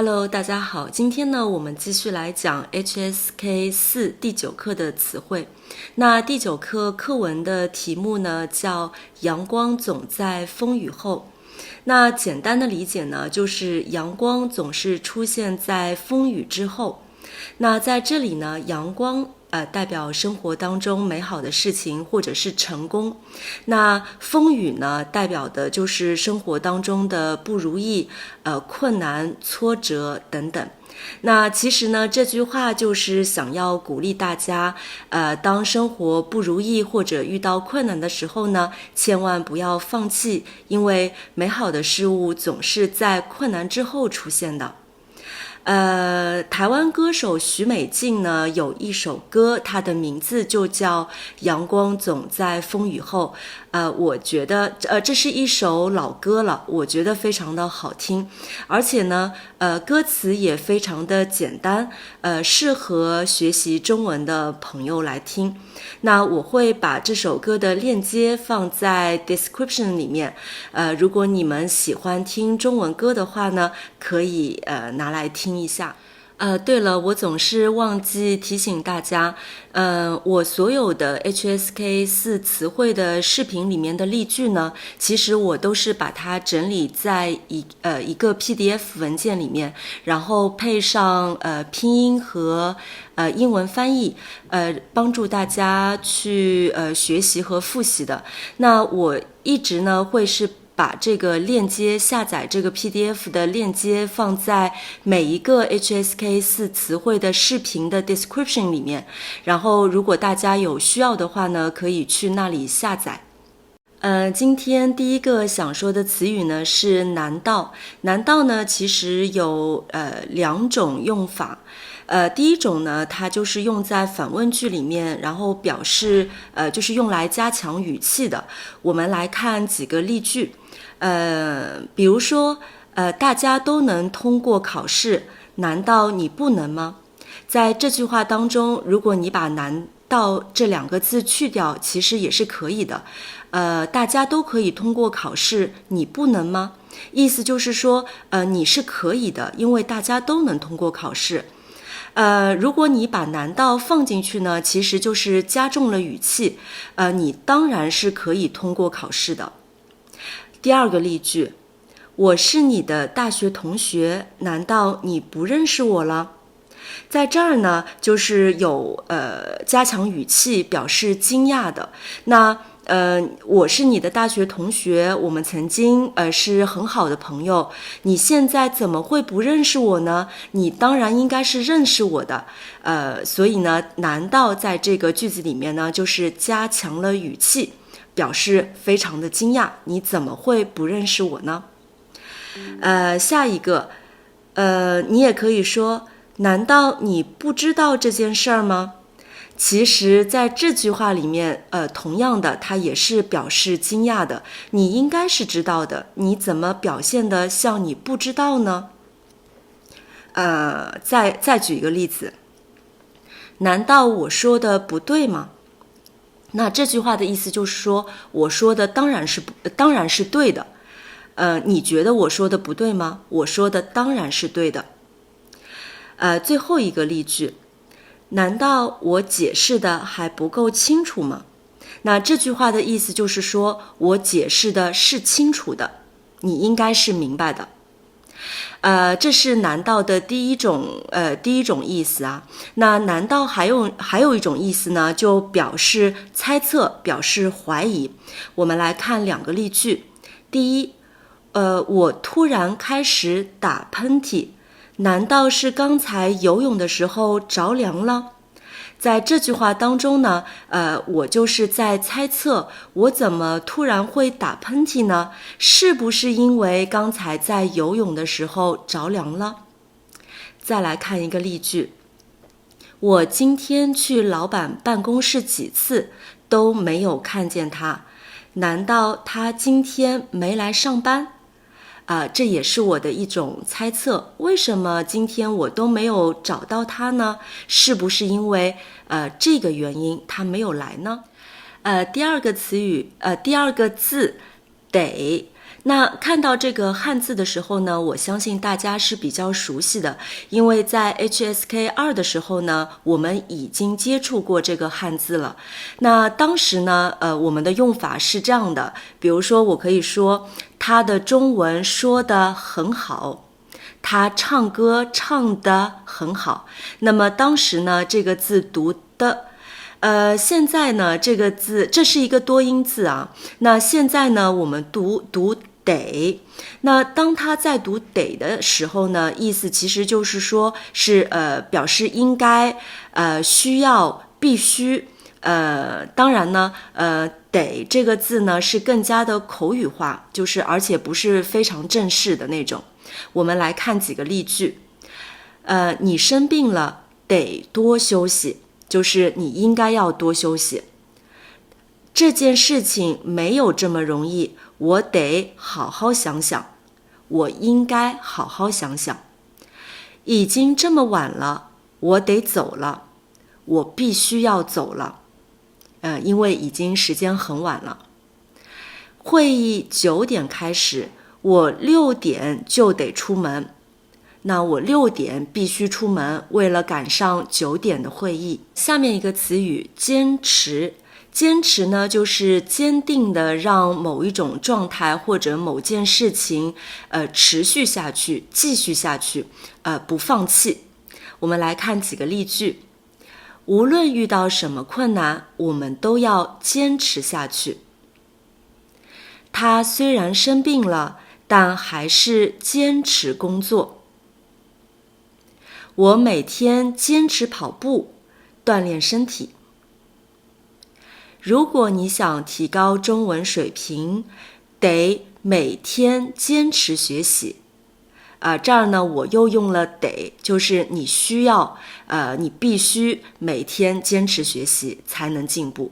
Hello，大家好，今天呢，我们继续来讲 HSK 4第9课的词汇。那第9课课文的题目呢，叫阳光总在风雨后。那简单的理解呢，就是阳光总是出现在风雨之后。那在这里呢，阳光代表生活当中美好的事情或者是成功，那风雨呢，代表的就是生活当中的不如意、困难、挫折等等。那其实呢，这句话就是想要鼓励大家，当生活不如意或者遇到困难的时候呢，千万不要放弃，因为美好的事物总是在困难之后出现的。台湾歌手许美静呢有一首歌，它的名字就叫《阳光总在风雨后》。我觉得这是一首老歌了，我觉得非常的好听，而且呢，歌词也非常的简单，适合学习中文的朋友来听。那我会把这首歌的链接放在 description 里面，如果你们喜欢听中文歌的话呢，可以拿来听一下。对了，我总是忘记提醒大家，我所有的 HSK 4词汇的视频里面的例句呢，其实我都是把它整理在一个 PDF 文件里面，然后配上拼音和英文翻译，帮助大家去学习和复习的。那我一直呢会是把这个链接下载这个 PDF 的链接放在每一个 HSK 4词汇的视频的 description 里面，然后如果大家有需要的话呢，可以去那里下载。今天第一个想说的词语呢是难道。难道呢其实有两种用法。第一种呢，它就是用在反问句里面，然后表示就是用来加强语气的。我们来看几个例句。比如说大家都能通过考试，难道你不能吗？在这句话当中，如果你把难道这两个字去掉，其实也是可以的。大家都可以通过考试，你不能吗？意思就是说你是可以的，因为大家都能通过考试。如果你把难道放进去呢，其实就是加重了语气，你当然是可以通过考试的。第二个例句，我是你的大学同学，难道你不认识我了？在这儿呢，就是有加强语气表示惊讶的。那我是你的大学同学，我们曾经是很好的朋友，你现在怎么会不认识我呢？你当然应该是认识我的。所以呢，难道在这个句子里面呢，就是加强了语气，表示非常的惊讶，你怎么会不认识我呢？下一个，你也可以说，难道你不知道这件事儿吗？其实在这句话里面，同样的，它也是表示惊讶的。你应该是知道的，你怎么表现得像你不知道呢？再举一个例子，难道我说的不对吗？那这句话的意思就是说，我说的当然是对的。你觉得我说的不对吗？我说的当然是对的。最后一个例句，难道我解释的还不够清楚吗？那这句话的意思就是说，我解释的是清楚的，你应该是明白的。这是难道的第一种意思啊。那难道还有一种意思呢，就表示猜测，表示怀疑。我们来看两个例句。第一，我突然开始打喷嚏，难道是刚才游泳的时候着凉了？在这句话当中呢，我就是在猜测，我怎么突然会打喷嚏呢？是不是因为刚才在游泳的时候着凉了？再来看一个例句，我今天去老板办公室几次都没有看见他，难道他今天没来上班？这也是我的一种猜测，为什么今天我都没有找到他呢？是不是因为这个原因他没有来呢？第二个词语，第二个字得，那看到这个汉字的时候呢，我相信大家是比较熟悉的，因为在 HSK2 的时候呢，我们已经接触过这个汉字了。那当时呢，我们的用法是这样的，比如说我可以说他的中文说得很好，他唱歌唱得很好。那么当时呢，这个字读的。现在呢，这个字这是一个多音字啊。那现在呢，我们读得。那当他在读得的时候呢，意思其实就是说是表示应该、需要、必须。当然呢，得这个字呢是更加的口语化，就是而且不是非常正式的那种。我们来看几个例句。你生病了，得多休息。就是你应该要多休息。这件事情没有这么容易，我得好好想想。我应该好好想想。已经这么晚了，我得走了。我必须要走了。因为已经时间很晚了。会议9点开始，我6点就得出门。那我6点必须出门，为了赶上9点的会议。下面一个词语，坚持。坚持呢，就是坚定的让某一种状态或者某件事情，持续下去，继续下去，不放弃。我们来看几个例句。无论遇到什么困难，我们都要坚持下去。他虽然生病了，但还是坚持工作。我每天坚持跑步，锻炼身体。如果你想提高中文水平，得每天坚持学习。这儿呢，我又用了得，就是你需要，你必须每天坚持学习才能进步。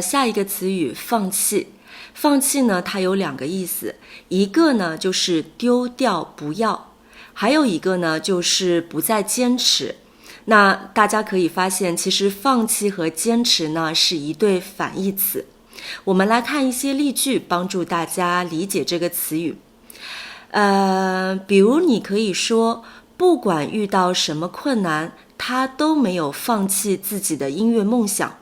下一个词语，放弃。放弃呢，它有2个意思，一个呢就是丢掉不要。还有一个呢，就是不再坚持。那大家可以发现，其实放弃和坚持呢是一对反义词。我们来看一些例句，帮助大家理解这个词语。比如你可以说，不管遇到什么困难，他都没有放弃自己的音乐梦想。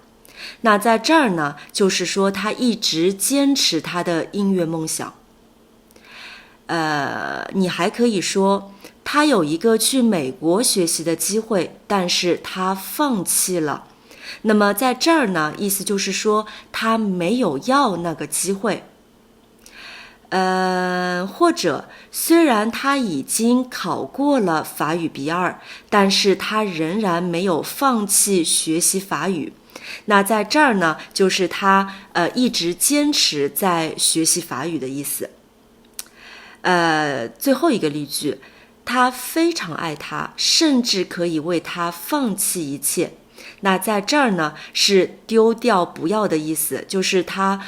那在这儿呢，就是说他一直坚持他的音乐梦想。你还可以说，他有一个去美国学习的机会，但是他放弃了。那么在这儿呢，意思就是说他没有要那个机会。或者虽然他已经考过了法语 B2，但是他仍然没有放弃学习法语。那在这儿呢，就是他一直坚持在学习法语的意思。最后一个例句，他非常爱他，甚至可以为他放弃一切。那在这儿呢，是丢掉不要的意思，就是他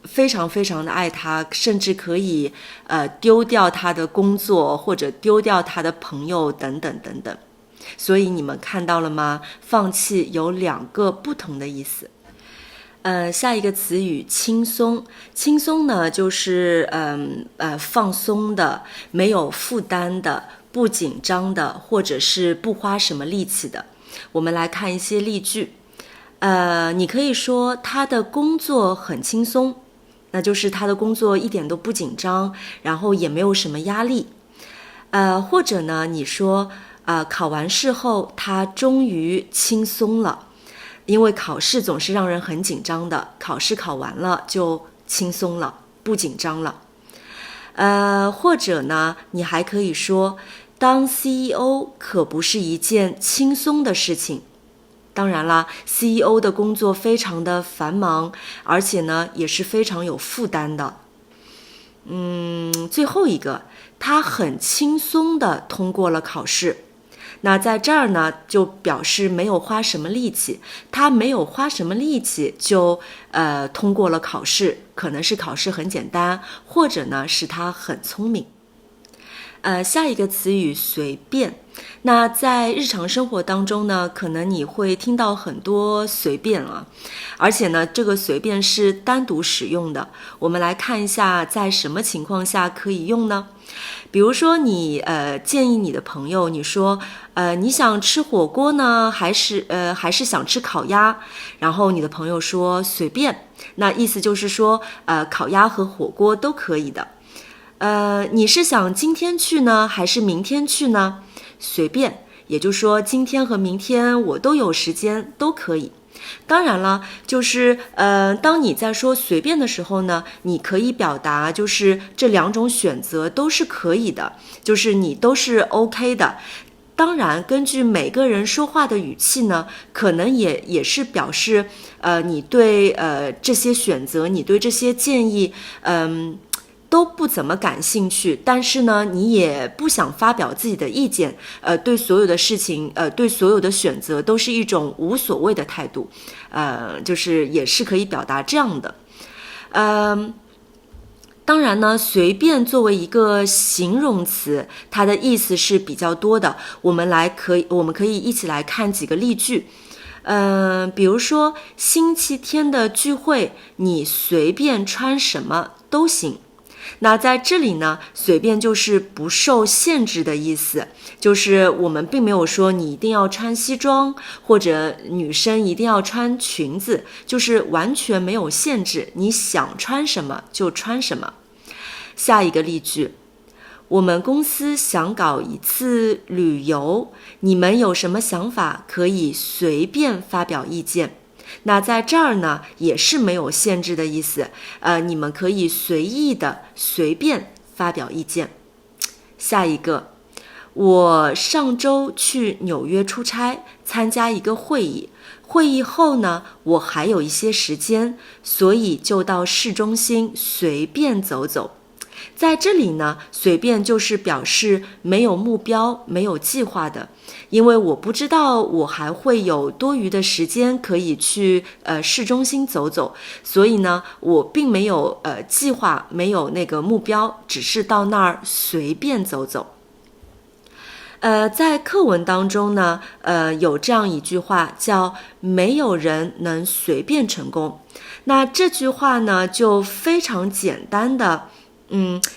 非常非常的爱他，甚至可以丢掉他的工作，或者丢掉他的朋友等等等等。所以你们看到了吗？放弃有2个不同的意思。下一个词语，轻松。轻松呢，就是放松的，没有负担的，不紧张的，或者是不花什么力气的。我们来看一些例句。你可以说他的工作很轻松，那就是他的工作一点都不紧张，然后也没有什么压力。或者呢，你说考完试后他终于轻松了。因为考试总是让人很紧张的，考试考完了就轻松了，不紧张了。或者呢，你还可以说，当 CEO 可不是一件轻松的事情。当然啦， CEO 的工作非常的繁忙，而且呢也是非常有负担的。最后一个，他很轻松地通过了考试。那在这儿呢，就表示没有花什么力气，他没有花什么力气就通过了考试，可能是考试很简单，或者呢是他很聪明。下一个词语随便。那在日常生活当中呢，可能你会听到很多随便啊，而且呢，这个随便是单独使用的。我们来看一下，在什么情况下可以用呢？比如说你建议你的朋友，你说你想吃火锅呢，还是想吃烤鸭？然后你的朋友说随便，那意思就是说烤鸭和火锅都可以的。你是想今天去呢，还是明天去呢？随便，也就是说今天和明天我都有时间，都可以。当然了，就是当你在说随便的时候呢，你可以表达就是这两种选择都是可以的，就是你都是 OK 的。当然，根据每个人说话的语气呢，可能也是表示你对这些选择，你对这些建议，都不怎么感兴趣，但是呢，你也不想发表自己的意见，对所有的事情，对所有的选择都是一种无所谓的态度，就是也是可以表达这样的，当然呢，随便作为一个形容词，它的意思是比较多的。我们可以一起来看几个例句。比如说星期天的聚会，你随便穿什么都行。那在这里呢，随便就是不受限制的意思，就是我们并没有说你一定要穿西装，或者女生一定要穿裙子，就是完全没有限制，你想穿什么就穿什么。下一个例句，我们公司想搞一次旅游，你们有什么想法可以随便发表意见。那在这儿呢，也是没有限制的意思，你们可以随意的随便发表意见。下一个，我上周去纽约出差，参加一个会议，会议后呢，我还有一些时间，所以就到市中心随便走走。在这里呢，随便就是表示没有目标、没有计划的，因为我不知道我还会有多余的时间可以去市中心走走，所以呢，我并没有计划，没有那个目标，只是到那儿随便走走。在课文当中呢，有这样一句话叫"没有人能随便成功"。那这句话呢，就非常简单的。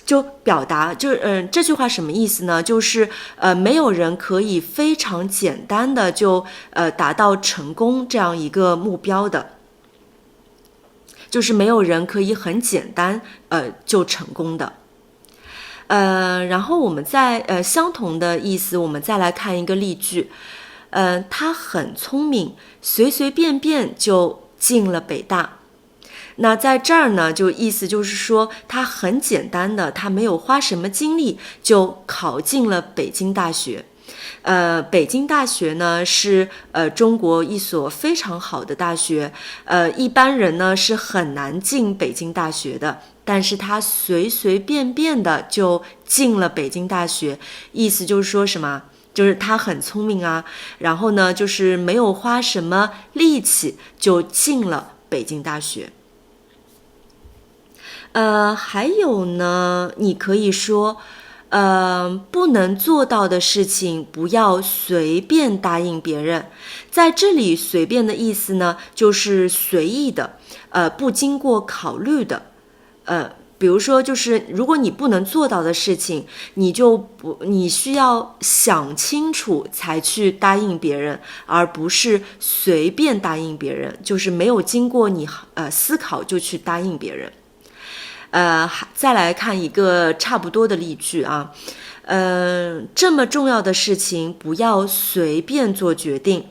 就表达这句话什么意思呢？就是没有人可以非常简单的就达到成功这样一个目标的，就是没有人可以很简单就成功的。然后我们在相同的意思，我们再来看一个例句，他很聪明，随随便便就进了北大。那在这儿呢，就意思就是说，他很简单的，他没有花什么精力就考进了北京大学。北京大学呢是中国一所非常好的大学，一般人呢是很难进北京大学的，但是他随随便便的就进了北京大学，意思就是说什么？就是他很聪明啊，然后呢，就是没有花什么力气就进了北京大学。还有呢，你可以说，不能做到的事情不要随便答应别人。在这里，随便的意思呢，就是随意的，不经过考虑的。比如说，就是如果你不能做到的事情，你需要想清楚才去答应别人，而不是随便答应别人，就是没有经过你思考就去答应别人。再来看一个差不多的例句啊，这么重要的事情不要随便做决定，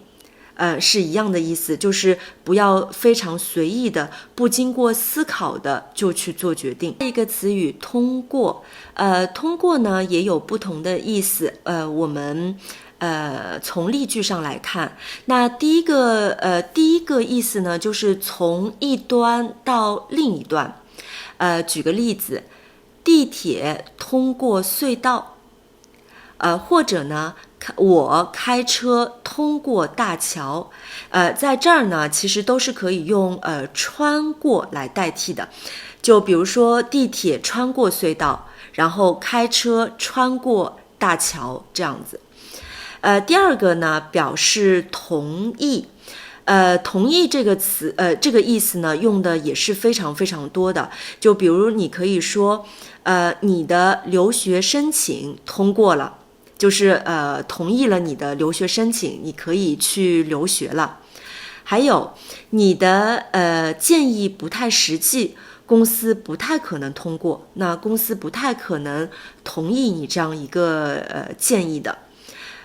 是一样的意思，就是不要非常随意的、不经过思考的就去做决定。一个词语通过，通过呢也有不同的意思，我们从例句上来看，那第一个意思呢，就是从一端到另一端。举个例子，地铁通过隧道，或者呢，我开车通过大桥，在这儿呢，其实都是可以用穿过来代替的。就比如说地铁穿过隧道，然后开车穿过大桥这样子。第二个呢，表示同意。同意这个词，这个意思呢，用的也是非常非常多的。就比如你可以说，你的留学申请通过了，就是同意了你的留学申请，你可以去留学了。还有你的建议不太实际，公司不太可能通过，那公司不太可能同意你这样一个建议的。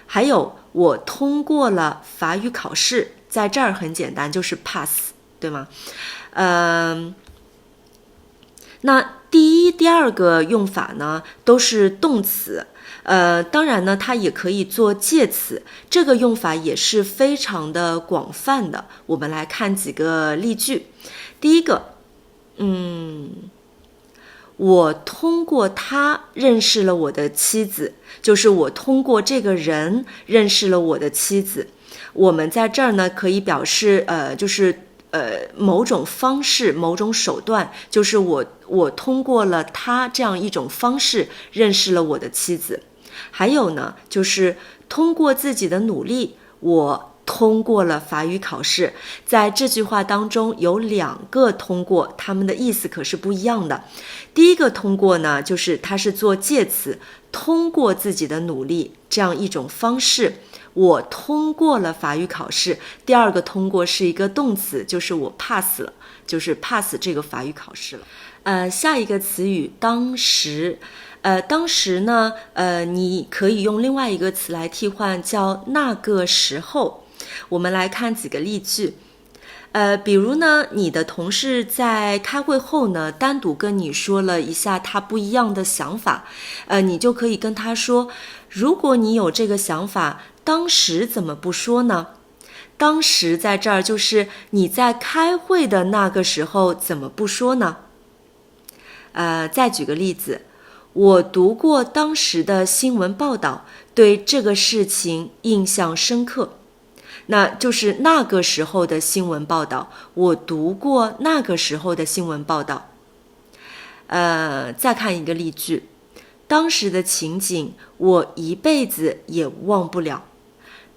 还有我通过了法语考试，在这儿很简单，就是 pass， 对吗？那第一、第二个用法呢，都是动词。当然呢，它也可以做介词，这个用法也是非常的广泛的。我们来看几个例句。第一个，我通过他认识了我的妻子，就是我通过这个人认识了我的妻子。我们在这儿呢，可以表示某种方式、某种手段，就是我通过了他这样一种方式认识了我的妻子。还有呢，就是通过自己的努力，我通过了法语考试。在这句话当中有两个通过，它们的意思可是不一样的。第一个通过呢，就是它是做介词，通过自己的努力这样一种方式，我通过了法语考试。第二个通过是一个动词，就是我 pass 了，就是 pass 这个法语考试了。下一个词语当时。当时呢，你可以用另外一个词来替换，叫那个时候。我们来看几个例句。比如呢，你的同事在开会后呢，单独跟你说了一下他不一样的想法，你就可以跟他说，如果你有这个想法，当时怎么不说呢？当时在这儿就是你在开会的那个时候怎么不说呢？再举个例子。我读过当时的新闻报道，对这个事情印象深刻。那就是那个时候的新闻报道，我读过那个时候的新闻报道。再看一个例句，当时的情景我一辈子也忘不了。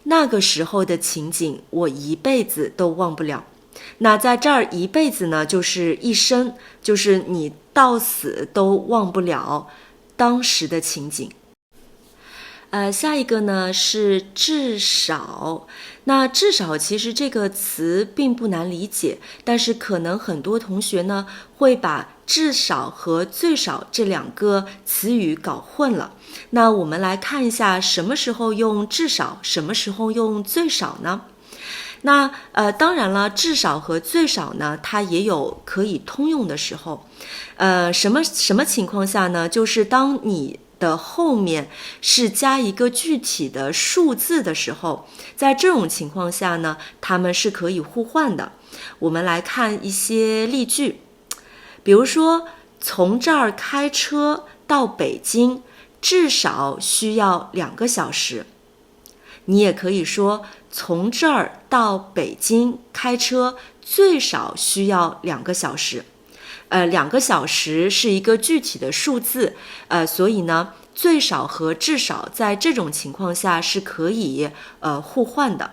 那个时候的情景我一辈子都忘不了。那在这儿一辈子呢，就是一生，就是你到死都忘不了当时的情景。下一个呢是至少。那至少其实这个词并不难理解，但是可能很多同学呢会把至少和最少这两个词语搞混了。那我们来看一下什么时候用至少，什么时候用最少呢？那当然了，至少和最少呢，它也有可以通用的时候。什么情况下呢？就是当你的后面是加一个具体的数字的时候，在这种情况下呢，它们是可以互换的。我们来看一些例句，比如说，从这儿开车到北京至少需要2个小时。你也可以说，从这儿到北京开车最少需要2个小时。2个小时是一个具体的数字，所以呢，最少和至少在这种情况下是可以互换的。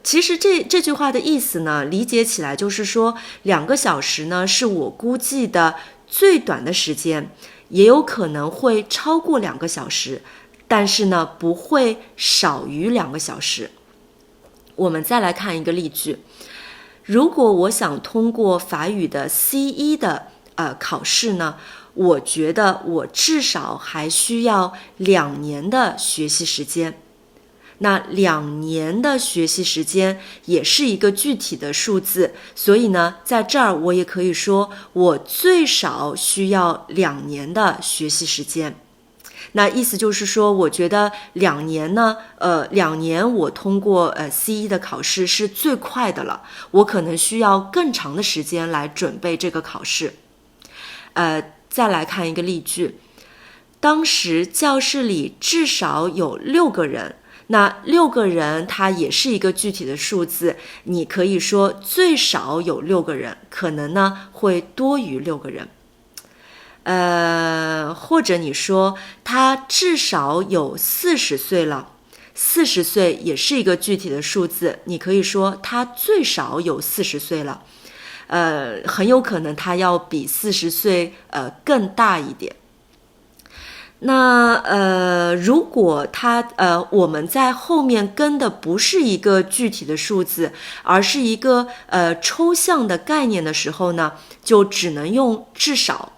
其实这句话的意思呢，理解起来就是说，2个小时呢是我估计的最短的时间，也有可能会超过2个小时，但是呢不会少于2个小时。我们再来看一个例句。如果我想通过法语的 C1 的考试呢，我觉得我至少还需要2年的学习时间。那2年的学习时间也是一个具体的数字，所以呢，在这儿我也可以说我最少需要2年的学习时间。那意思就是说，我觉得2年呢，2年我通过C1 的考试是最快的了，我可能需要更长的时间来准备这个考试。再来看一个例句，当时教室里至少有6个人。那6个人它也是一个具体的数字，你可以说最少有6个人，可能呢会多于6个人。或者你说他至少有40岁了，40岁也是一个具体的数字，你可以说他最少有40岁了，很有可能他要比40岁更大一点。那如果我们在后面跟的不是一个具体的数字，而是一个抽象的概念的时候呢，就只能用至少。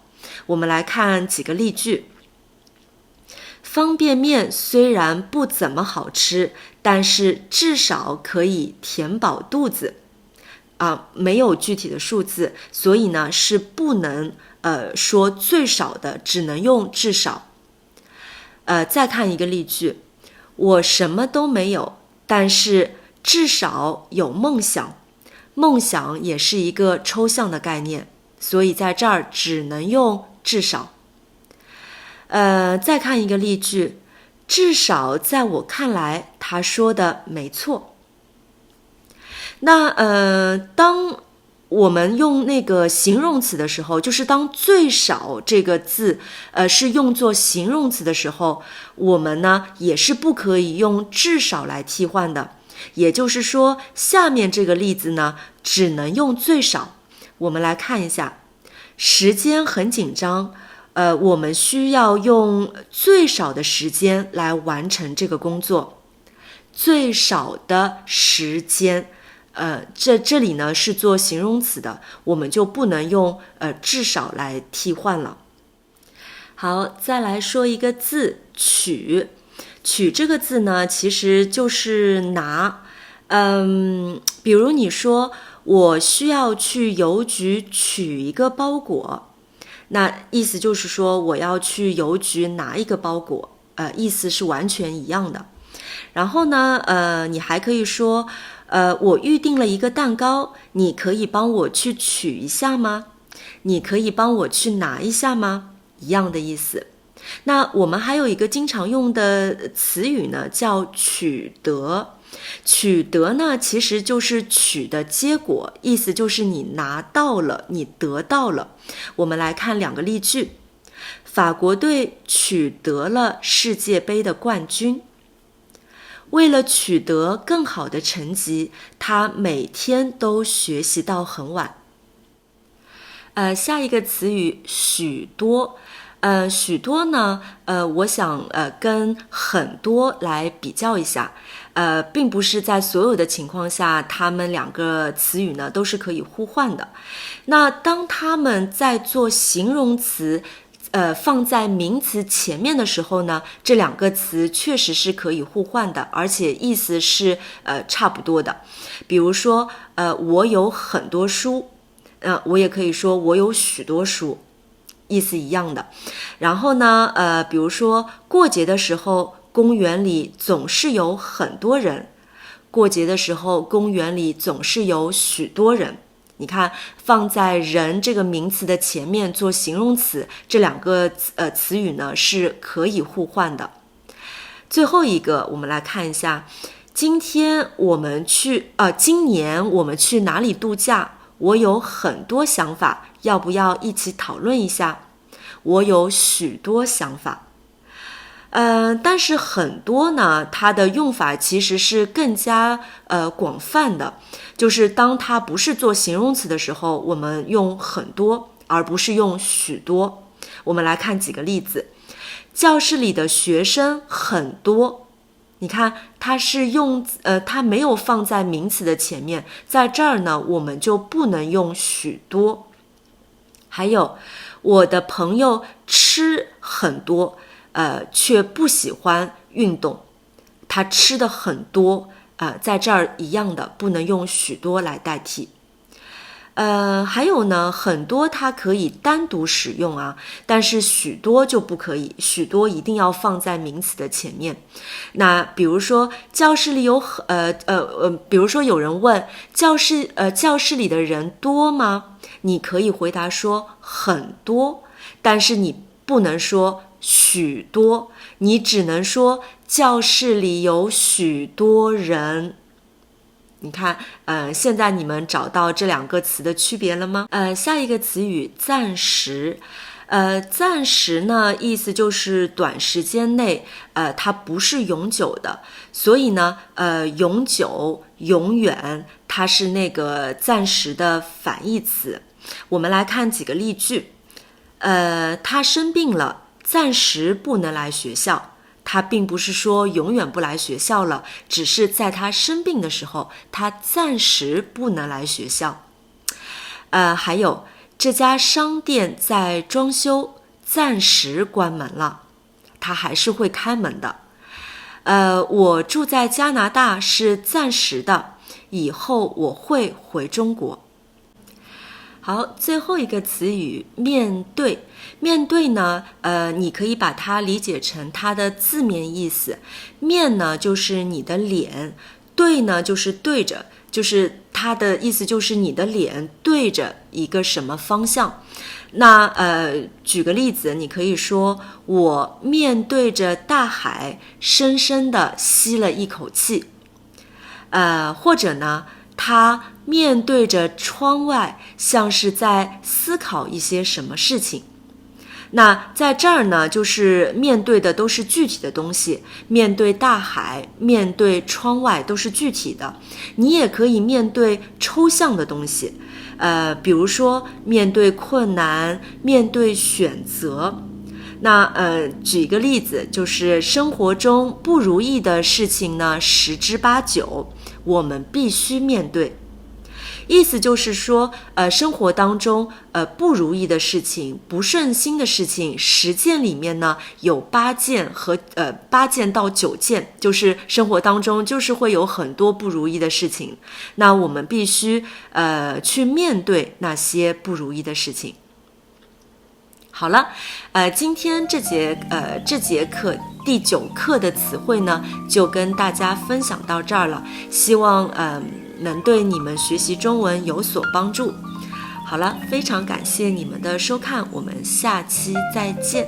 我们来看几个例句。方便面虽然不怎么好吃，但是至少可以填饱肚子。没有具体的数字，所以呢是不能说最少的，只能用至少。再看一个例句，我什么都没有，但是至少有梦想。梦想也是一个抽象的概念，所以在这儿只能用至少。再看一个例句，至少在我看来，他说的没错。那当我们用那个形容词的时候，就是当最少这个字是用作形容词的时候，我们呢也是不可以用至少来替换的。也就是说，下面这个例子呢只能用最少。我们来看一下，时间很紧张，我们需要用最少的时间来完成这个工作。最少的时间。这里呢是做形容词的，我们就不能用至少来替换了。好，再来说一个字，取。取这个字呢，其实就是拿。比如你说我需要去邮局取一个包裹，那意思就是说我要去邮局拿一个包裹，意思是完全一样的。然后呢，你还可以说我预定了一个蛋糕，你可以帮我去取一下吗？你可以帮我去拿一下吗？一样的意思。那我们还有一个经常用的词语呢，叫取得。取得呢，其实就是取的结果，意思就是你拿到了，你得到了。我们来看两个例句。法国队取得了世界杯的冠军。为了取得更好的成绩，他每天都学习到很晚。下一个词语许多。许多呢，我想跟很多来比较一下。并不是在所有的情况下，它们两个词语呢都是可以互换的。那当它们在做形容词放在名词前面的时候呢，这两个词确实是可以互换的，而且意思是差不多的。比如说我有很多书，我也可以说我有许多书，意思一样的。然后呢比如说过节的时候公园里总是有很多人，过节的时候公园里总是有许多人。你看，放在人这个名词的前面做形容词，这两个词语呢是可以互换的。最后一个，我们来看一下，今年我们去哪里度假？我有很多想法，要不要一起讨论一下？我有许多想法。但是很多呢，它的用法其实是更加广泛的，就是当它不是做形容词的时候，我们用很多，而不是用许多。我们来看几个例子。教室里的学生很多，你看它是用它没有放在名词的前面，在这儿呢，我们就不能用许多。还有，我的朋友吃很多。却不喜欢运动，他吃的很多，在这儿一样的，不能用许多来代替。还有呢，很多它可以单独使用啊，但是许多就不可以，许多一定要放在名词的前面。那比如说教室里有比如说有人问教室里的人多吗？你可以回答说很多，但是你不能说许多，你只能说教室里有许多人。你看，现在你们找到这两个词的区别了吗？下一个词语暂时，暂时呢，意思就是短时间内，它不是永久的，所以呢，永久、永远，它是那个暂时的反义词。我们来看几个例句。他生病了，暂时不能来学校。他并不是说永远不来学校了，只是在他生病的时候，他暂时不能来学校。还有这家商店在装修，暂时关门了，它还是会开门的。我住在加拿大是暂时的，以后我会回中国。好，最后一个词语面对。面对呢，你可以把它理解成它的字面意思。面呢就是你的脸，对呢就是对着，就是它的意思就是你的脸对着一个什么方向。那举个例子，你可以说我面对着大海，深深地吸了一口气。或者呢，他面对着窗外，像是在思考一些什么事情。那在这儿呢，就是面对的都是具体的东西，面对大海，面对窗外都是具体的。你也可以面对抽象的东西，比如说面对困难，面对选择。那举一个例子，就是生活中不如意的事情呢，10之8九，我们必须面对。意思就是说，生活当中不如意的事情、不顺心的事情，10件里面呢有8件和8件到9件，就是生活当中就是会有很多不如意的事情。那我们必须去面对那些不如意的事情。好了，今天这节课第9课的词汇呢，就跟大家分享到这儿了，希望能对你们学习中文有所帮助。好了，非常感谢你们的收看，我们下期再见。